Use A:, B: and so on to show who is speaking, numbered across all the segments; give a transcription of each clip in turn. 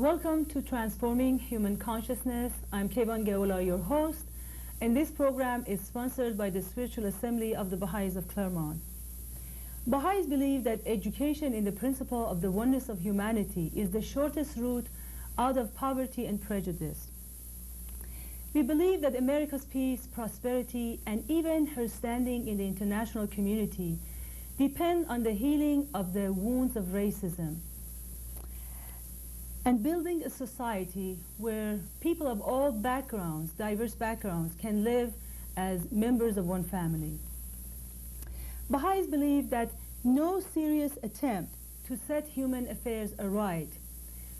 A: Welcome to Transforming Human Consciousness. I'm Clabe Hangan, your host, and this program is sponsored by the Spiritual Assembly of the Baha'is of Claremont. Baha'is believe that education in the principle of the oneness of humanity is the shortest route out of poverty and prejudice. We believe that America's peace, prosperity, and even her standing in the international community depend on the healing of the wounds of racism and building a society where people of all backgrounds, diverse backgrounds, can live as members of one family. Baha'is believe that no serious attempt to set human affairs aright,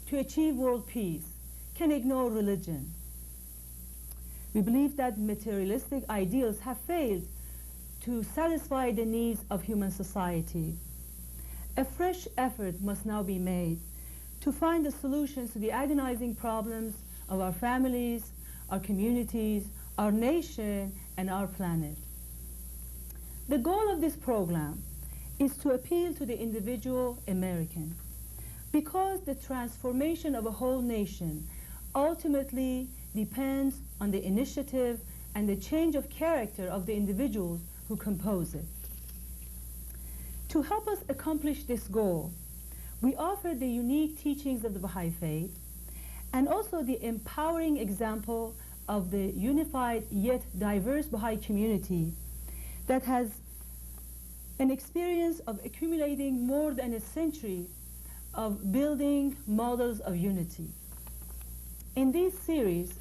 A: to achieve world peace, can ignore religion. We believe that materialistic ideals have failed to satisfy the needs of human society. A fresh effort must now be made to find the solutions to the agonizing problems of our families, our communities, our nation, and our planet. The goal of this program is to appeal to the individual American, because the transformation of a whole nation ultimately depends on the initiative and the change of character of the individuals who compose it. To help us accomplish this goal, we offer the unique teachings of the Baha'i Faith and also the empowering example of the unified yet diverse Baha'i community that has an experience of accumulating more than a century of building models of unity. In this series,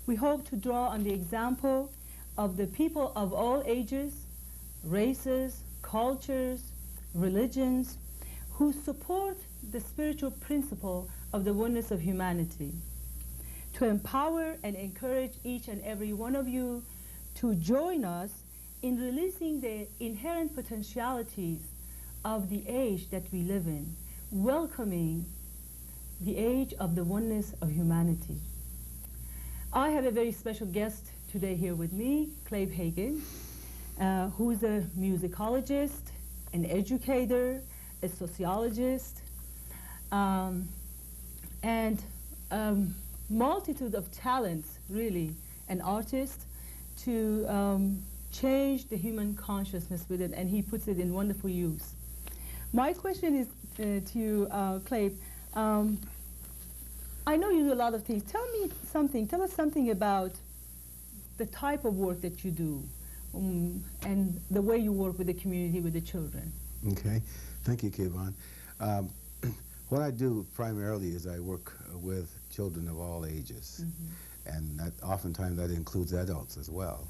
A: we hope to draw on the example of the people of all ages, races, cultures, religions, who support the spiritual principle of the oneness of humanity, to empower and encourage each and every one of you to join us in releasing the inherent potentialities of the age that we live in, welcoming the age of the oneness of humanity. I have a very special guest today here with me, Clabe Hangan, who is a musicologist, an educator, a sociologist, and multitude of talents, really, an artist, to change the human consciousness with it, and he puts it in wonderful use. My question is to you, Clabe. I know you do a lot of things. Tell us something about the type of work that you do and the way you work with the community, with the children.
B: Okay, thank you, Kayvon. What I do primarily is I work with children of all ages, and that oftentimes that includes adults as well.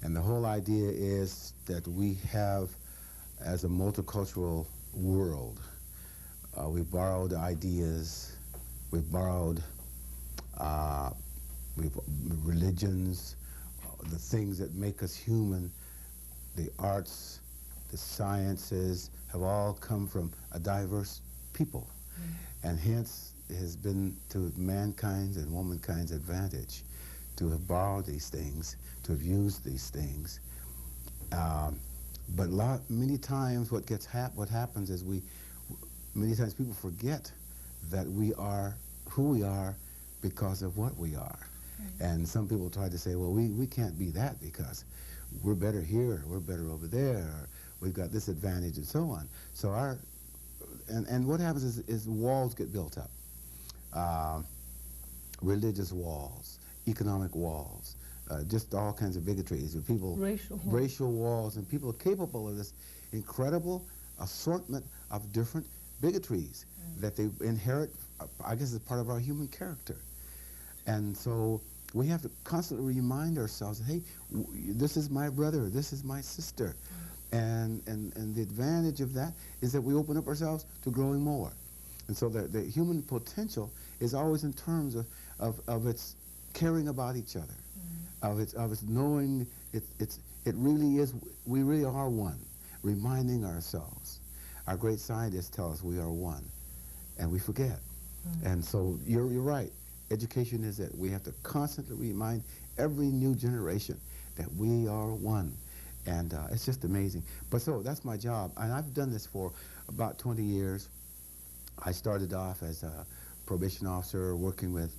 B: And the whole idea is that we have, as a multicultural world, we've borrowed ideas, we've borrowed religions, the things that make us human, the arts, the sciences have all come from a diverse people. And hence it has been to mankind's and womankind's advantage to have borrowed these things, to have used these things. But many times what happens is many times people forget that we are who we are because of what we are. And some people try to say, well, we can't be that because we're better here, we're better over there, or we've got this advantage and so on. So and what happens is walls get built up. Religious walls, economic walls, just all kinds of bigotries. Racial walls, and people are capable of this incredible assortment of different bigotries that they inherit, I guess, as part of our human character. And so we have to constantly remind ourselves, hey, this is my brother, this is my sister. And the advantage of that is that we open up ourselves to growing more. And so the human potential is always in terms of its caring about each other, of its knowing it really is, we really are one, reminding ourselves. Our great scientists tell us we are one, and we forget. And so you're right. Education is it. We have to constantly remind every new generation that we are one. And it's just amazing. But so that's my job. And I've done this for about 20 years. I started off as probation officer working with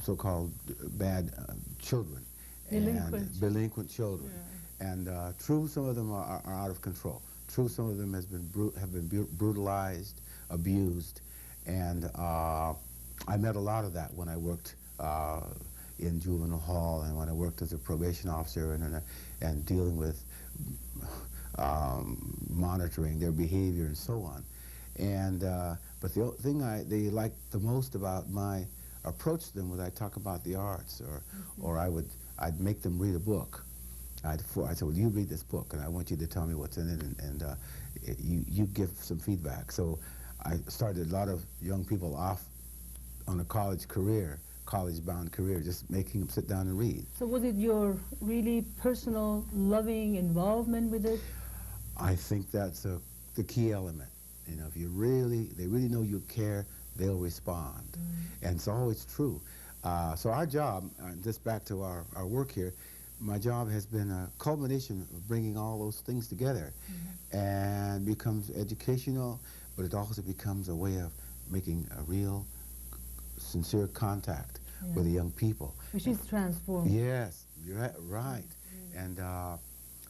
B: so-called bad children.
A: Delinquent.
B: Delinquent children.
A: Yeah.
B: And true, some of them are out of control. True, some of them have been brutalized, abused, and I met a lot of that when I worked in juvenile hall and when I worked as a probation officer and dealing with monitoring their behavior and so on. And but the thing they liked the most about my approach to them was I talk about the arts, or I'd make them read a book. I said, well, you read this book, and I want you to tell me what's in it, and you give some feedback. So I started a lot of young people off on a college-bound career, just making them sit down and read.
A: So was it your really personal, loving involvement with it?
B: I think that's the key element. You know, if they really know you care, they'll respond. And it's always true. So our job, just back to our work here, my job has been a culmination of bringing all those things together, and becomes educational, but it also becomes a way of making a real, sincere contact with the young people.
A: Which is transformed.
B: Yes, you're right. And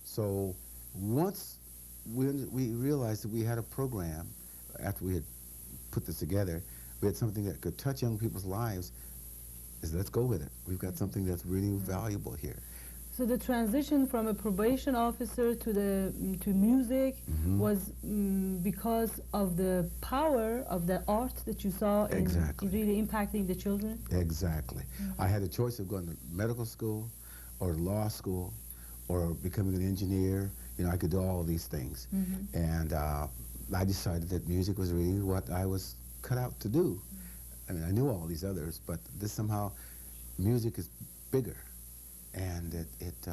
B: so once we realized that we had a program, after we had put this together, we had something that could touch young people's lives, is let's go with it. We've got something that's really valuable here.
A: So the transition from a probation officer to music was because of the power of the art that you saw in really impacting the children? Exactly.
B: I had a choice of going to medical school or law school or becoming an engineer. You know, I could do all of these things. And I decided that music was really what I was cut out to do. I mean, I knew all these others, but this somehow, music is bigger, and it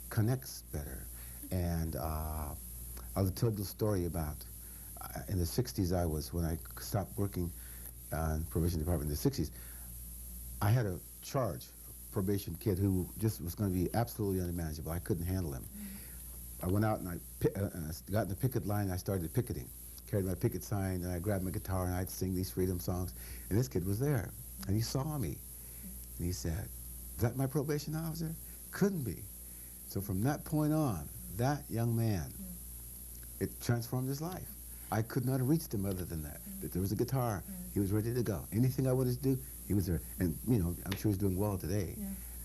B: connects better. And I'll tell the story about, in the 60s when I stopped working in the probation department in the 60s, I had a probation kid who just was going to be absolutely unmanageable. I couldn't handle him. I went out and I got in the picket line and I started picketing. Carried my picket sign, and I grabbed my guitar and I'd sing these freedom songs. And this kid was there, and he saw me. And he said, "Is that my probation officer?" Couldn't be. So from that point on, that young man, it transformed his life. I could not have reached him other than that. That there was a guitar, he was ready to go. Anything I wanted to do, he was there. And, you know, I'm sure he's doing well today.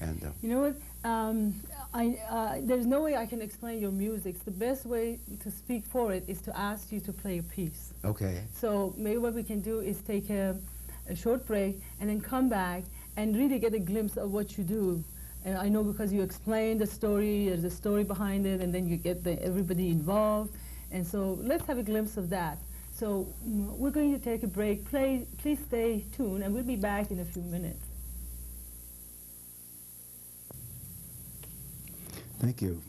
B: And
A: you know what? There's no way I can explain your music. The best way to speak for it is to ask you to play a piece.
B: Okay.
A: So maybe what we can do is take a short break and then come back and really get a glimpse of what you do. And I know because you explain the story, there's a story behind it, and then you get everybody involved. And so let's have a glimpse of that. So we're going to take a break. Please stay tuned, and we'll be back in a few minutes.
B: Thank you.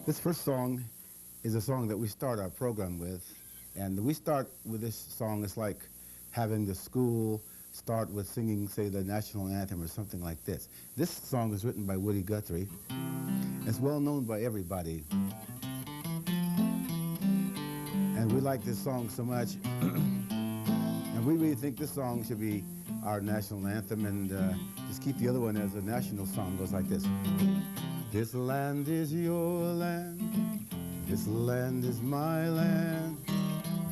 B: This first song is a song that we start our program with. And we start with this song. It's like having the school start with singing, say, the national anthem or something like this. This song was written by Woody Guthrie. It's well known by everybody. And we like this song so much. And we really think this song should be our national anthem, and just keep the other one as a national song. It goes like this. This land is your land, this land is my land,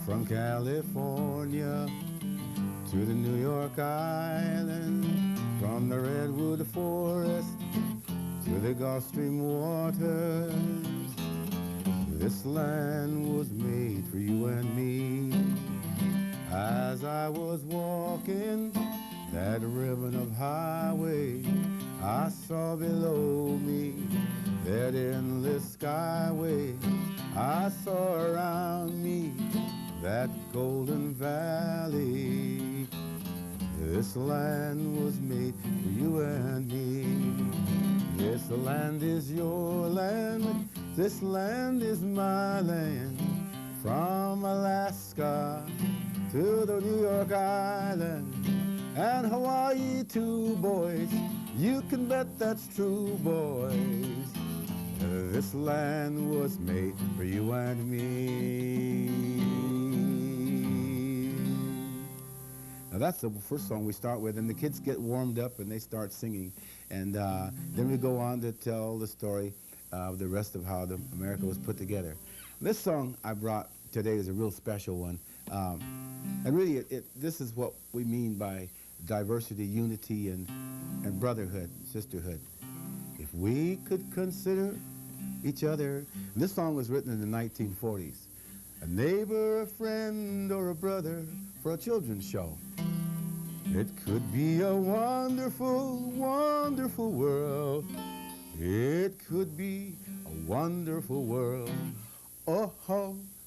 B: from California to the New York Island, from the Redwood Forest to the Gulf Stream waters. This land was made for you and me. As I was walking that ribbon of highway, I saw below me that endless skyway. I saw around me that golden valley. This land was made for you and me. This land is your land, this land is my land. From Alaska to the New York Island and Hawaii too, boys. You can bet that's true, boys. This land was made for you and me. that's the first song we start with, and the kids get warmed up and they start singing. And then we go on to tell the story of the rest of how America was put together. This song I brought today is a real special one. And really, this is what we mean by diversity, unity, and brotherhood, sisterhood. If we could consider each other. And this song was written in the 1940s. A neighbor, a friend, or a brother for a children's show. It could be a wonderful, wonderful world. It could be a wonderful world. Oh,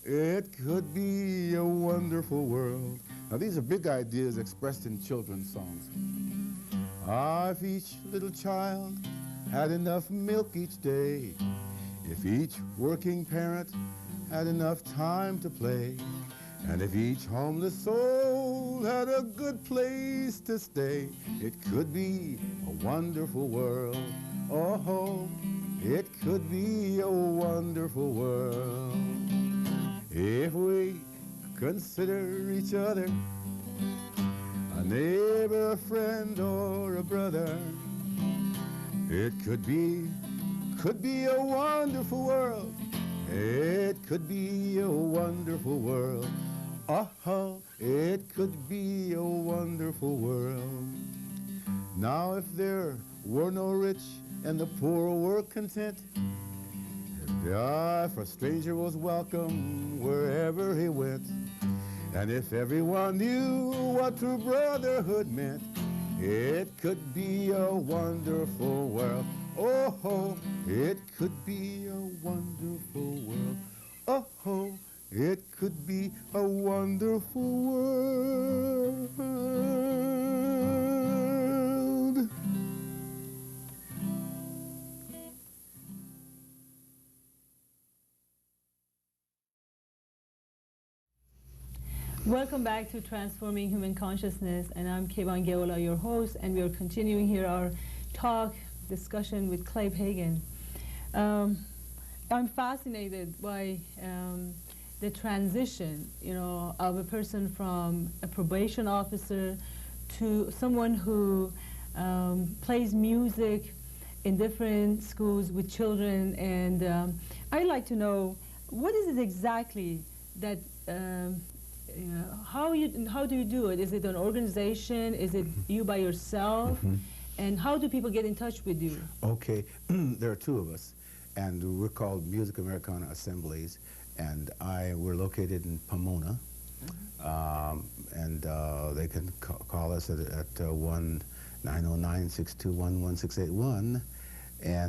B: it could be a wonderful world. Now, these are big ideas expressed in children's songs. If each little child had enough milk each day, if each working parent had enough time to play, and if each homeless soul had a good place to stay, it could be a wonderful world. Oh, it could be a wonderful world. If we consider each other a neighbor, a friend, or a brother, it could be a wonderful world. It could be a wonderful world. Oh, it could be a wonderful world. Now if there were no rich and the poor were content, if a stranger was welcome wherever he went, and if everyone knew what true brotherhood meant, it could be a wonderful world. Oh, it could be a wonderful world. Oh, it could be a wonderful world.
A: Welcome back to Transforming Human Consciousness, and I'm Clabe Hangan, your host, and we are continuing here our discussion with Clabe Hangan. I'm fascinated by the transition, of a person from a probation officer to someone who plays music in different schools with children, and I'd like to know what is it exactly that how do you do it? Is it an organization? Is it you by yourself? Mm-hmm. And how do people get in touch with you? Okay,
B: there are two of us, and we're called Music Americana Assemblies, and we're located in Pomona, and they can call us at 1-909-621-1681,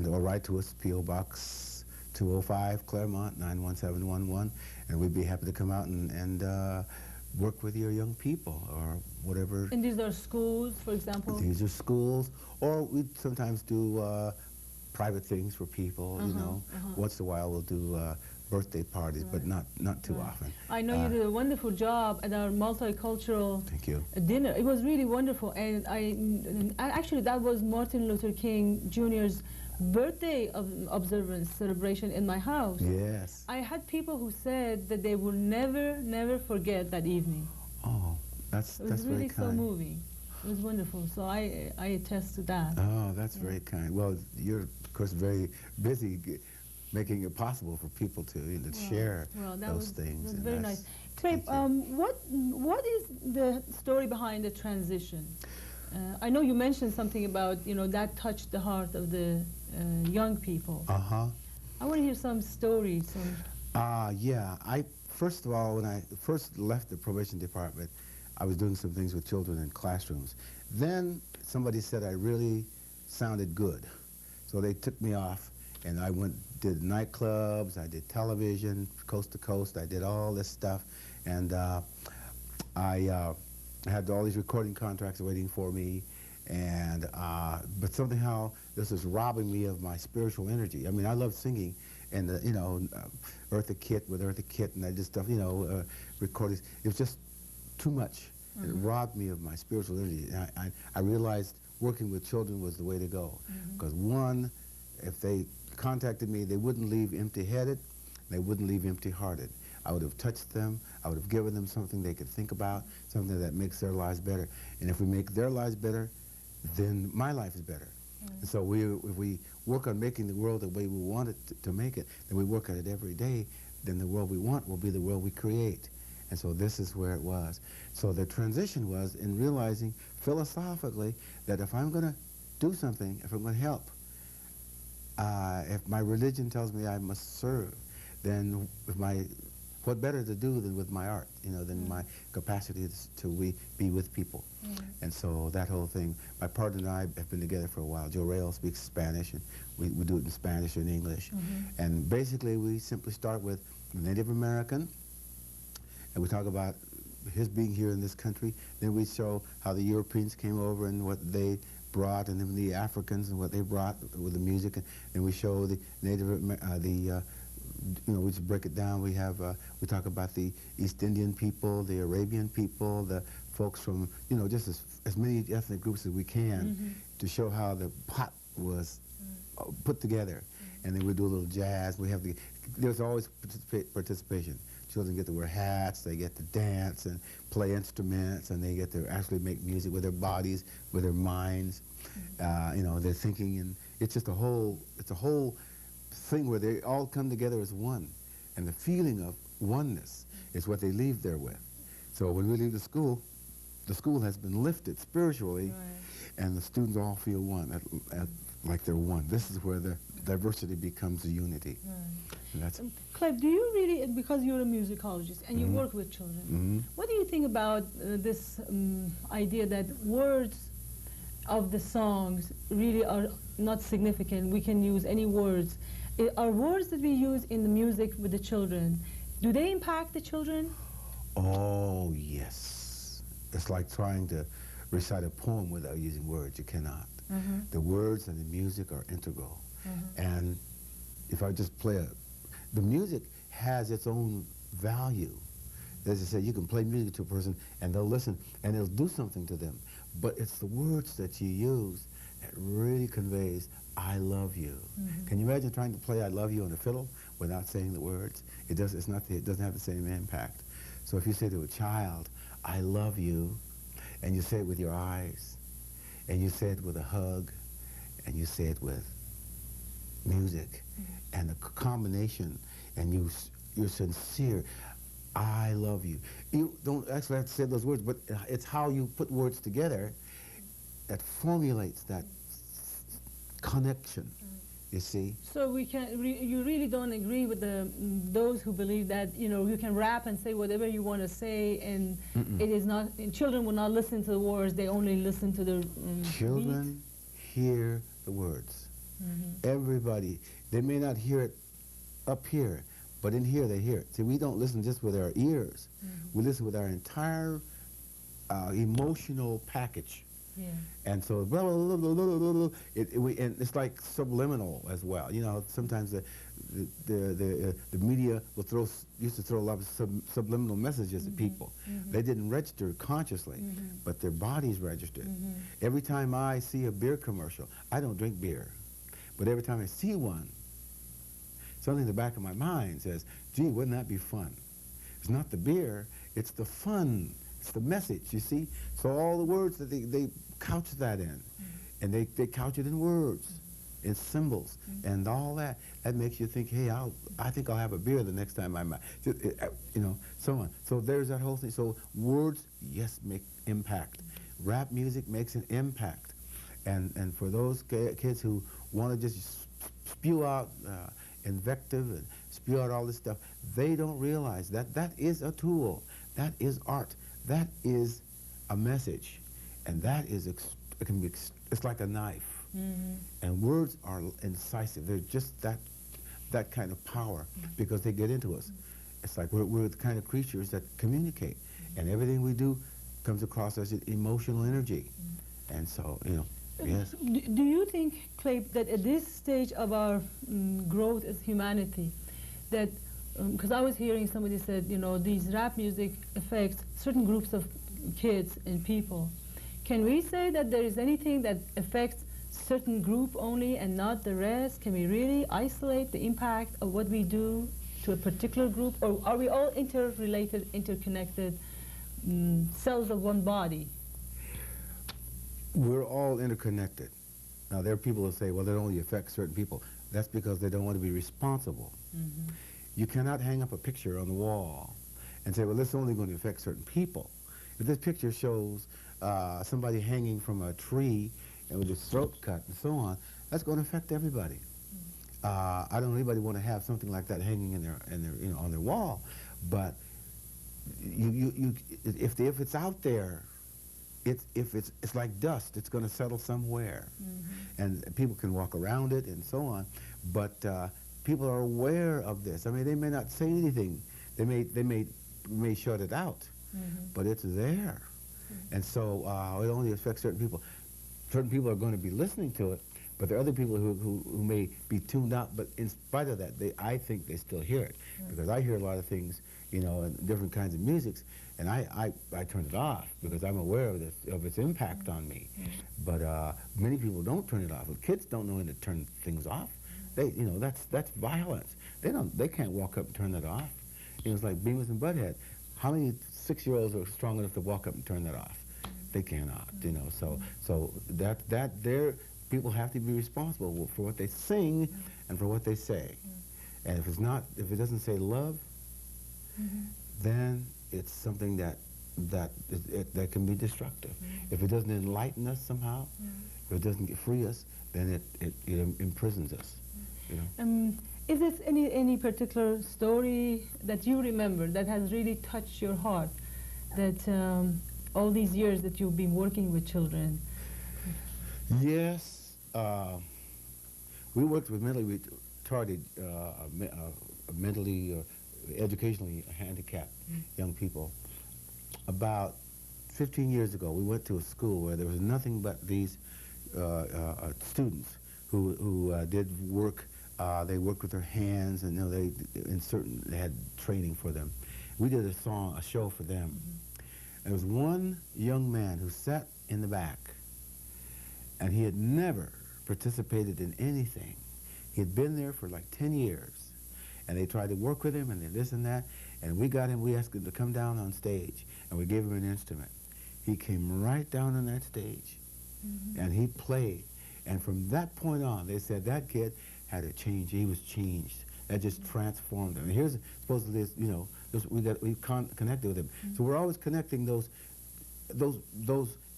B: or write to us, P.O. Box 205, Claremont 91711, and we'd be happy to come out and work with your young people or whatever.
A: And these are schools, for example?
B: These are schools, or we sometimes do private things for people, Once in a while we'll do birthday parties, but not too often.
A: I know you did a wonderful job at our multicultural
B: Thank you.
A: Dinner. It was really wonderful, and actually that was Martin Luther King Jr.'s birthday observance celebration in my house.
B: Yes.
A: I had people who said that they will never forget that evening.
B: Oh, that's very kind.
A: It was really so moving. It was wonderful. So I attest to that.
B: Oh, that's very kind. Well, you're of course very busy making it possible for people to share those things.
A: That was very nice. Clabe, what is the story behind the transition? I know you mentioned something about that touched the heart of the young people. I want to hear some stories.
B: Yeah. First of all, when I first left the probation department, I was doing some things with children in classrooms. Then somebody said I really sounded good, so they took me off, and I did nightclubs, I did television, coast to coast, I did all this stuff, and I had all these recording contracts waiting for me, and but somehow this was robbing me of my spiritual energy. I mean, I love singing, and Eartha Kitt with Eartha Kitt, and I just stuff, recordings. It was just too much. It robbed me of my spiritual energy. And I realized working with children was the way to go, because one, if they contacted me, they wouldn't leave empty-headed, they wouldn't leave empty-hearted. I would have touched them. I would have given them something they could think about, something that makes their lives better. And if we make their lives better, then my life is better. And so if we work on making the world the way we want it to make it, then we work at it every day, then the world we want will be the world we create. And so this is where it was. So the transition was in realizing philosophically that if I'm going to do something, if I'm going to help, if my religion tells me I must serve, then what better to do than with my art, than my capacity to be with people. And so that whole thing, my partner and I have been together for a while. Joe Rail speaks Spanish, and we do it in Spanish and English. And basically we simply start with Native American, and we talk about his being here in this country. Then we show how the Europeans came over and what they brought, and then the Africans and what they brought with the music. And we show the Native, we just break it down. We talk about the East Indian people, the Arabian people, the folks from, just as many ethnic groups as we can to show how the pot was put together. And then we do a little jazz. There's always participation. Children get to wear hats, they get to dance and play instruments, and they get to actually make music with their bodies, with their minds. They're thinking, and it's just a whole thing where they all come together as one. And the feeling of oneness is what they leave there with. So when we leave the school has been lifted spiritually, and the students all feel one, like they're one. This is where the diversity becomes a unity. And that's
A: Clabe, do you really, because you're a musicologist and you work with children, what do you think about this idea that words of the songs really are not significant? We can use any words. Are words that we use in the music with the children, do they impact the children?
B: Oh, yes. It's like trying to recite a poem without using words. You cannot. The words and the music are integral. And if I just the music has its own value. As I said, you can play music to a person and they'll listen and it'll do something to them. But it's the words that you use that really conveys, I love you. Can you imagine trying to play I love you on a fiddle without saying the words? It doesn't have the same impact. So if you say to a child, I love you, and you say it with your eyes, and you say it with a hug, and you say it with music, and the combination, and you're sincere, I love you. You don't actually have to say those words, but it's how you put words together that formulates that connection, you see.
A: So you really don't agree with those who believe that, you can rap and say whatever you want to say, and it is not, and children will not listen to the words, they only listen to the
B: Children hear the words. Everybody, they may not hear it up here, but in here they hear it. See, we don't listen just with our ears. We listen with our entire emotional package. And so, and it's like subliminal as well. Sometimes the media used to throw a lot of subliminal messages at people. They didn't register consciously, but their bodies registered. Every time I see a beer commercial, I don't drink beer, but every time I see one, something in the back of my mind says, gee, wouldn't that be fun? It's not the beer, it's the fun. It's the message, you see? So all the words that they couch that in, and they couch it in words, in symbols, and all that. That makes you think, hey, I think I'll have a beer the next time I'm, so on. So there's that whole thing. So words, yes, make impact. Rap music makes an impact. And for those kids who want to just spew out invective and spew out all this stuff, they don't realize that that is a tool. That is art. That is a message, and that is it's like a knife. And words are incisive. They're just that kind of power because they get into us. It's like we're the kind of creatures that communicate, and everything we do comes across as emotional energy. And so, yes.
A: Do you think, Clabe, that at this stage of our growth as humanity, that because I was hearing somebody said, these rap music affects certain groups of kids and people. Can we say that there is anything that affects certain group only and not the rest? Can we really isolate the impact of what we do to a particular group, or are we all interrelated, interconnected cells of one body?
B: We're all interconnected. Now, there are people who say, well, it only affects certain people. That's because they don't want to be responsible.
A: Mm-hmm.
B: You cannot hang up a picture on the wall and say, well, this is only going to affect certain people. If this picture shows somebody hanging from a tree and with his throat cut and so on, that's going to affect everybody. I don't know anybody want to have something like that hanging in their on their wall, but if it's out there, it's like dust. It's going to settle somewhere, and people can walk around it and so on. But people are aware of this. I mean, they may not say anything. They may shut it out, but it's there, and so it only affects certain people. Certain people are going to be listening to it, but there are other people who may be tuned out. But in spite of that, I think they still hear it, because I hear a lot of things, and different kinds of musics, and I turn it off because I'm aware of its impact on me. But many people don't turn it off. Kids don't know when to turn things off. That's violence. They can't walk up and turn that off. It's like Beavis and Butthead. How many 6-year-olds are strong enough to walk up and turn that off? They cannot. So that people have to be responsible for what they sing and for what they say. And if it doesn't say love, then it's something that can be destructive. If it doesn't enlighten us somehow, if it doesn't free us, then it imprisons us.
A: Is there any particular story that you remember that has really touched your heart, that all these years that you've been working with children?
B: Yes. We worked with mentally retarded, mentally, educationally handicapped young people. About 15 years ago, we went to a school where there was nothing but these students who did work. They worked with their hands, and they had training for them. We did a show for them. There was one young man who sat in the back, and he had never participated in anything. He had been there for like 10 years, and they tried to work with him, and this and that, and we asked him to come down on stage, and we gave him an instrument. He came right down on that stage, and he played, and from that point on, they said that kid had to change. He was changed. That just transformed him. And here's supposedly, we connected with him. So we're always connecting those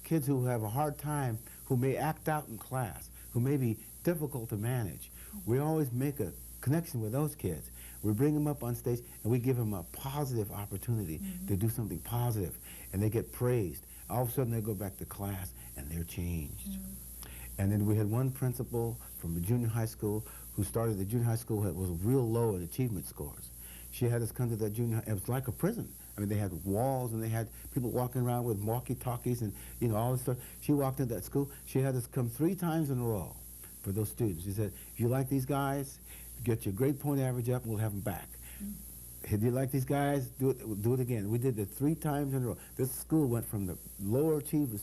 B: kids who have a hard time, who may act out in class, who may be difficult to manage. We always make a connection with those kids. We bring them up on stage, and we give them a positive opportunity to do something positive, and they get praised. All of a sudden, they go back to class, and they're changed. And then we had one principal from the junior high school who started the junior high school that was real low in achievement scores. She had us come to that junior high. It was like a prison. I mean, they had walls, and they had people walking around with walkie-talkies and, all this stuff. She walked into that school. She had us come 3 times in a row for those students. She said, if you like these guys, get your grade point average up, and we'll have them back. If you like these guys, do it again. We did it 3 times in a row. This school went from the lower achiever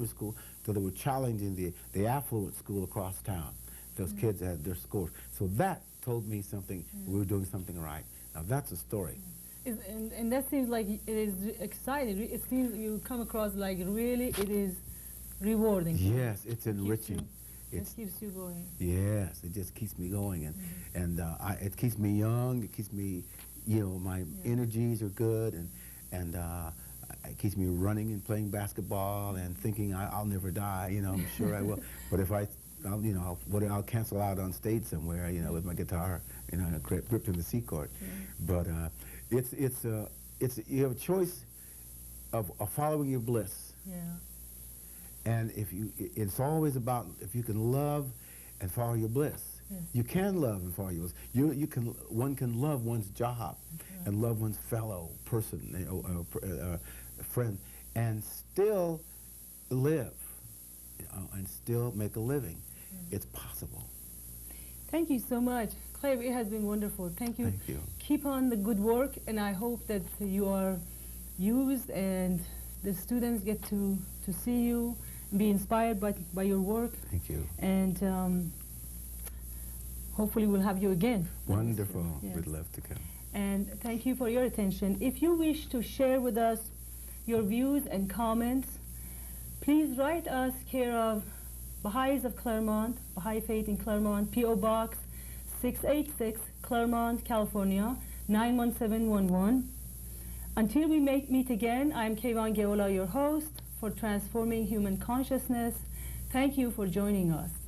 B: school to they were challenging the affluent school across town. Those kids had their scores. So that told me something. We were doing something right. Now that's a story.
A: And that seems like it is exciting. It seems you come across like really it is rewarding.
B: Yes, it's enriching.
A: It keeps you going.
B: Yes, it just keeps me going, and it keeps me young. It keeps me, my energies are good, and it keeps me running and playing basketball and thinking I'll never die. I'm sure I will. But if I'll cancel out on stage somewhere, with my guitar, gripped in the C chord. But it's you have a choice of following your bliss.
A: Yeah.
B: And it's always about if you can love and follow your bliss. Yes. You can love and follow your bliss. One can love one's job and love one's fellow person, friend, and still live, and still make a living. It's possible.
A: Thank you so much. Clabe, it has been wonderful. Thank you.
B: Thank you.
A: Keep on the good work, and I hope that you are used and the students get to see you, be inspired by your work.
B: Thank you.
A: And hopefully we'll have you again.
B: Wonderful.
A: Yes.
B: We'd love to come.
A: and thank you for your attention. If you wish to share with us your views and comments, please write us care of Baha'is of Claremont, Baha'i Faith in Claremont, P.O. Box 686, Claremont, California, 91711. Until we meet again, I'm Clabe Hangan, your host for Transforming Human Consciousness. Thank you for joining us.